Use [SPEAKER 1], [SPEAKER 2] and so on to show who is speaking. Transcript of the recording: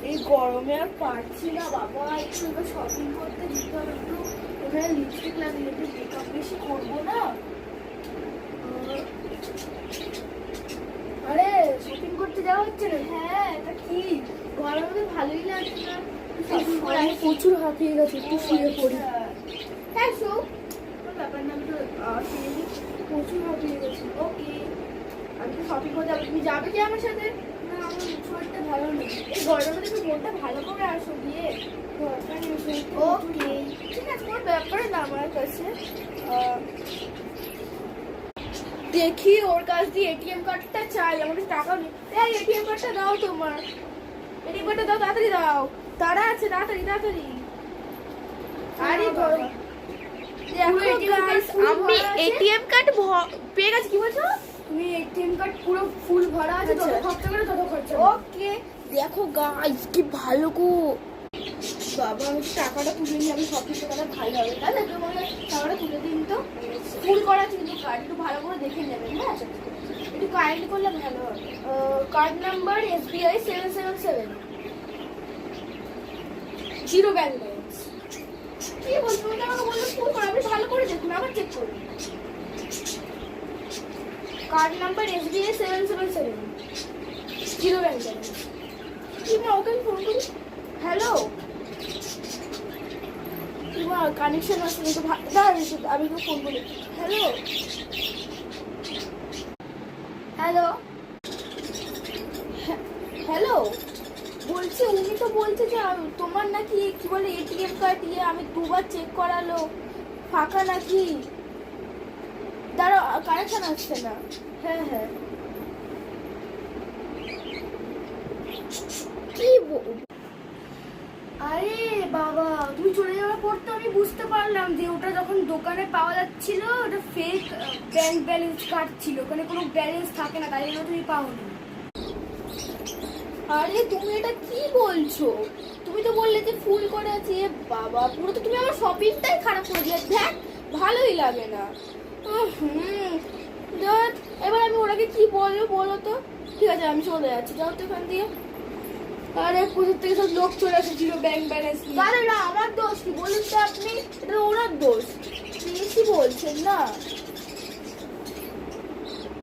[SPEAKER 1] এই গরমে আর পারছি না বাবা, একটু শপিং করতে যেতে হবে। একটু এখানে লিপস্টিক লাগিয়ে একটু মেকআপ বেশি করবো না। আরে শপিং করতে যাওয়া হচ্ছে না? হ্যাঁ, এটা কি গরমে ভালোই লাগছে না। প্রচুর হাঁপিয়ে গেছে, একটু শুয়ে পড়ি। হ্যাঁ শো ব্যাপার না, প্রচুর হাঁপিয়ে গেছে। ওকে, আমি তো শপিং করতে যাবো, তুমি যাবে কি আমার সাথে? না, আমার শরীরটা ভালো নেই। এই গরমে তুমি মনটা ভালো করে আসো গিয়ে। ওকে ঠিক আছে, কোনো ব্যাপারে না আমার কাছে। দেখি ওর কাছ দিয়ে এটিএম কার্ডটা চাই, আমার কাছে টাকা নেই। এই এটিএম কার্ডটা দাও, তোমার এটিএম কার্ডটা দাও, তাড়াতাড়ি দাও। তারা আছে, তাড়াতাড়ি তাড়াতাড়ি। আরে ধরো, আমি এটিএম কার্ড পেয়ে গেছি। কি বলছো তুমি? এটিএম কার্ড পুরো ফুল ভরা আছে, যত খরচা করে তত খরচা। ওকে দেখো গাইস কি ভালো গো। বাবা আমি টাকাটা তুলে নিই, আমি সব কিছু টাকাটা ভালো হবে। তাহলে তোমাকে টাকাটা তুলে দিন তো। ফুল করা আছে কিন্তু কার্ড, একটু ভালো করে দেখে নেবেন। হ্যাঁ একটু কাইন্ড করলে ভালো হবে। Card number SBI 777 zero balance. কি বলছো? আমাকে বললো ফুল করা, আপনি ভালো করে দেখুন, আবার চেক করুন। Card number SBI 777 zero balance. কি মা, ওকে ফোন করি। হ্যালো কানেকশন আসলে তো আমি তো ফোন করি। হ্যালো হ্যালো হ্যালো, বলছি উনি তো বলছে যে তোমার নাকি কি বলে এটিএম কার্ড আমি দুবার চেক করালো, ফাঁকা নাকি। দাঁড়া, কানেকশন আসছে না। হ্যাঁ হ্যাঁ, কি আরে বাবা, তুমি চলে যাওয়ার পর তো আমি বুঝতে পারলাম যে ওটা যখন দোকানে পাওয়া যাচ্ছিল ওটা ফেক ব্যাংক ব্যালেন্স কার্ড ছিল, ওখানে কোনো ব্যালেন্স থাকে না, তাই জন্য তুমি পাওনি। আরে তুমি এটা কি বলছো? তুমি তো বললে যে ফুল করে আছে। বাবা পুরো তো তুমি আমার শপিংটাই খারাপ করে দিয়ে। দেখ ভালোই লাগে না। এবার আমি ওটাকে কি বলবো বলো তো? ঠিক আছে আমি চলে যাচ্ছি, যাও তো এখান দিয়ে। আরে কোথা থেকে সব লোক চলে এসেছিল ব্যাংক ব্যালেন্স। আরে না আমার দোষ কি বলুন তো আপনি? এটা ওনার দোষ, বেশি বলছেন না।